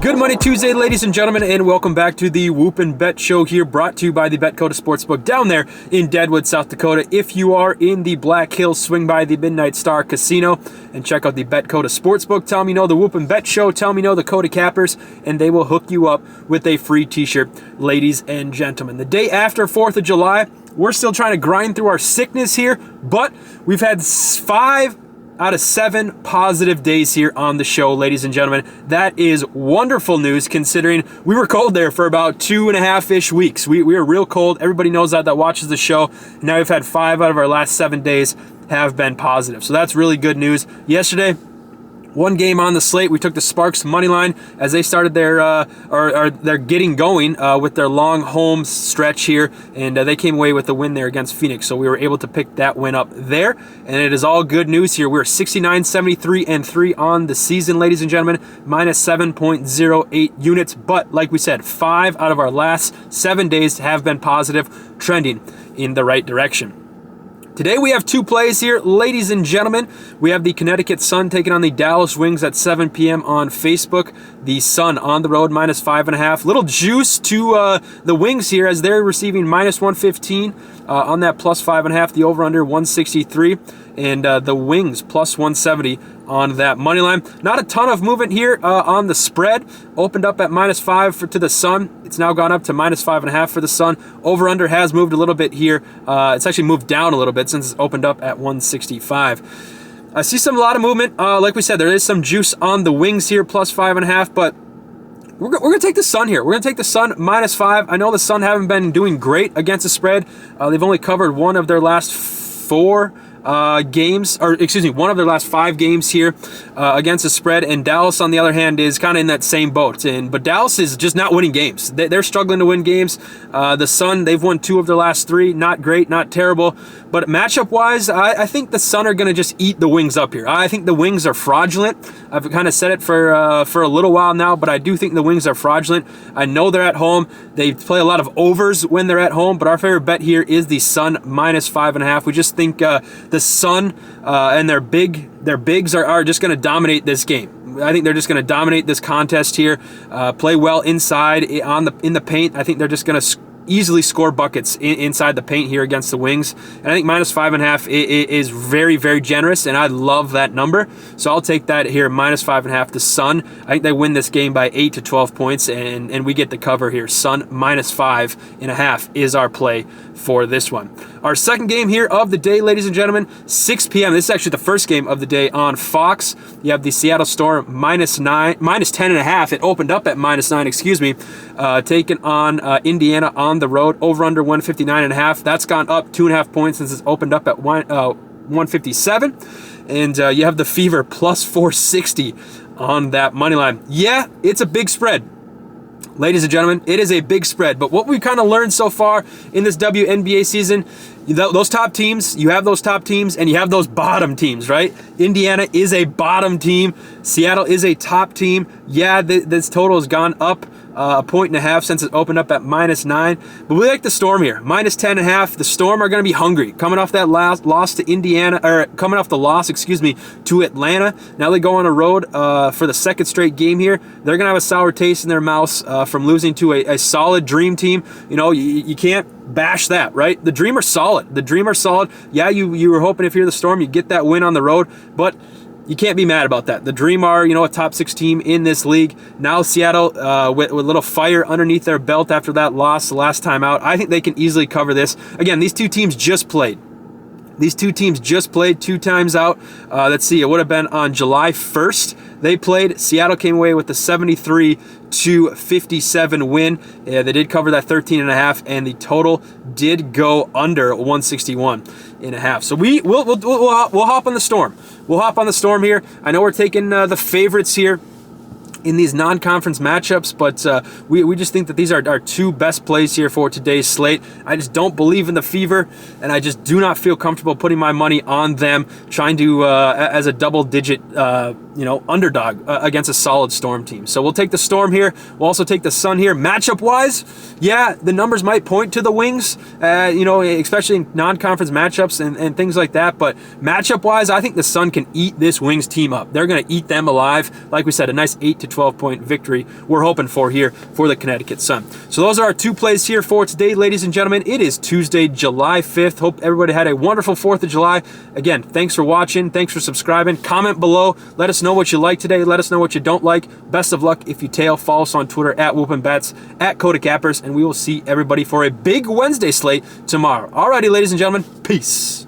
Good Monday Tuesday, ladies and gentlemen, and welcome back to the Whoopin Bet Show here, brought to you by the Kota Sportsbook down there in Deadwood, South Dakota. If you are in the Black Hills, swing by the Midnight Star Casino and check out the Kota Sportsbook. Tell them you know the Whoopin Bet Show, tell them you know the Kota Cappers, and they will hook you up with a free t-shirt, ladies and gentlemen. The day after 4th of July, we're still trying to grind through our sickness here, but we've had 5 out of 7 positive days here on the show, ladies and gentlemen. That is wonderful news considering we were cold there for about 2.5-ish weeks. We were real cold. Everybody knows that watches the show. Now we've had 5 out of our last 7 days have been positive. So that's really good news. Yesterday, one game on the slate, we took the Sparks money line as they started their they're getting going with their long home stretch here, and they came away with the win there against Phoenix. So we were able to pick that win up there, and it is all good news here. We're 69, 73, and 3 on the season, ladies and gentlemen, minus 7.08 units. But like we said, 5 out of our last 7 days have been positive, trending in the right direction. Today we have 2 plays here, ladies and gentlemen. We have the Connecticut Sun taking on the Dallas Wings at 7 p.m. on Facebook. The Sun on the road, minus 5.5. Little juice to the Wings here as they're receiving minus 115 on that plus 5.5. The over-under 163. And the Wings plus 170 on that money line. Not a ton of movement here on the spread. Opened up at minus 5 to the Sun. It's now gone up to minus 5.5 for the Sun. Over-under has moved a little bit here. It's actually moved down a little bit since it's opened up at 165. I see a lot of movement. Like we said, there is some juice on the Wings here, plus 5.5, but we're going to take the Sun here. We're going to take the Sun minus 5. I know the Sun haven't been doing great against the spread. They've only covered one of their last 4 games, or excuse me, one of their last 5 games here against the spread, and Dallas on the other hand is kind of in that same boat, but Dallas is just not winning games. They're struggling to win games. The Sun, they've won 2 of their last 3, not great, not terrible, but matchup wise, I think the Sun are going to just eat the Wings up here. I think the Wings are fraudulent. I've kind of said it for a little while now, but I do think the Wings are fraudulent. I know they're at home. They play a lot of overs when they're at home, but our favorite bet here is the Sun minus 5.5. We just think the Sun and their bigs are just going to dominate this game. I think they're just going to dominate this contest here. Play well inside in the paint. I think they're just going to easily score buckets inside the paint here against the Wings. And I think minus 5.5 is very, very generous, and I love that number. So I'll take that here, minus 5.5. The Sun, I think they win this game by 8 to 12 points, and we get the cover here. Sun minus 5.5 is our play for this one. Our second game here of the day, ladies and gentlemen, 6 p.m. This is actually the first game of the day on Fox. You have the Seattle Storm minus 10.5. It opened up at minus 9, excuse me, taking on Indiana on the road, over under 159.5. That's gone up 2.5 points since it's opened up at 157. And you have the Fever plus 460 on that money line. Yeah, it's a big spread. Ladies and gentlemen, it is a big spread, but what we've kind of learned so far in this WNBA season, those top teams, you have those top teams and you have those bottom teams, right? Indiana is a bottom team. Seattle is a top team. Yeah, this total has gone up 1.5 points since it opened up at minus 9. But we like the Storm here, minus 10.5. The Storm are going to be hungry, coming off that loss to Indiana, or coming off the loss, excuse me, to Atlanta. Now they go on a road for the second straight game here. They're going to have a sour taste in their mouths from losing to a solid Dream team. You know, you can't bash that, right? The Dream are solid. The Dream are solid. Yeah, you were hoping if you're the Storm, you get that win on the road, but you can't be mad about that. The Dream are, a top 6 team in this league. Now Seattle with a little fire underneath their belt after that loss the last time out. I think they can easily cover this. Again, these two teams just played. These two teams just played 2 times out. Let's see, it would have been on July 1st. They played. Seattle came away with the 73-57 win. They did cover that 13.5, and the total did go under 161.5. So we'll hop on the Storm. We'll hop on the Storm here. I know we're taking the favorites here in these non-conference matchups, but we just think that these are our 2 best plays here for today's slate. I just don't believe in the Fever, and I just do not feel comfortable putting my money on them, trying to, as a double-digit underdog against a solid Storm team. So we'll take the Storm here. We'll also take the Sun here. Matchup-wise, yeah, the numbers might point to the Wings, especially in non-conference matchups and things like that. But matchup-wise, I think the Sun can eat this Wings team up. They're going to eat them alive. Like we said, a nice 8 to 12-point victory we're hoping for here for the Connecticut Sun. So those are our 2 plays here for today, ladies and gentlemen. It is Tuesday, July 5th. Hope everybody had a wonderful 4th of July. Again, thanks for watching. Thanks for subscribing. Comment below. Let us know what you like today. Let us know what you don't like. Best of luck if you tail. Follow us on Twitter at Whoopin Bets, at Kota Cappers, and we will see everybody for a big Wednesday slate tomorrow. Alrighty, ladies and gentlemen, peace.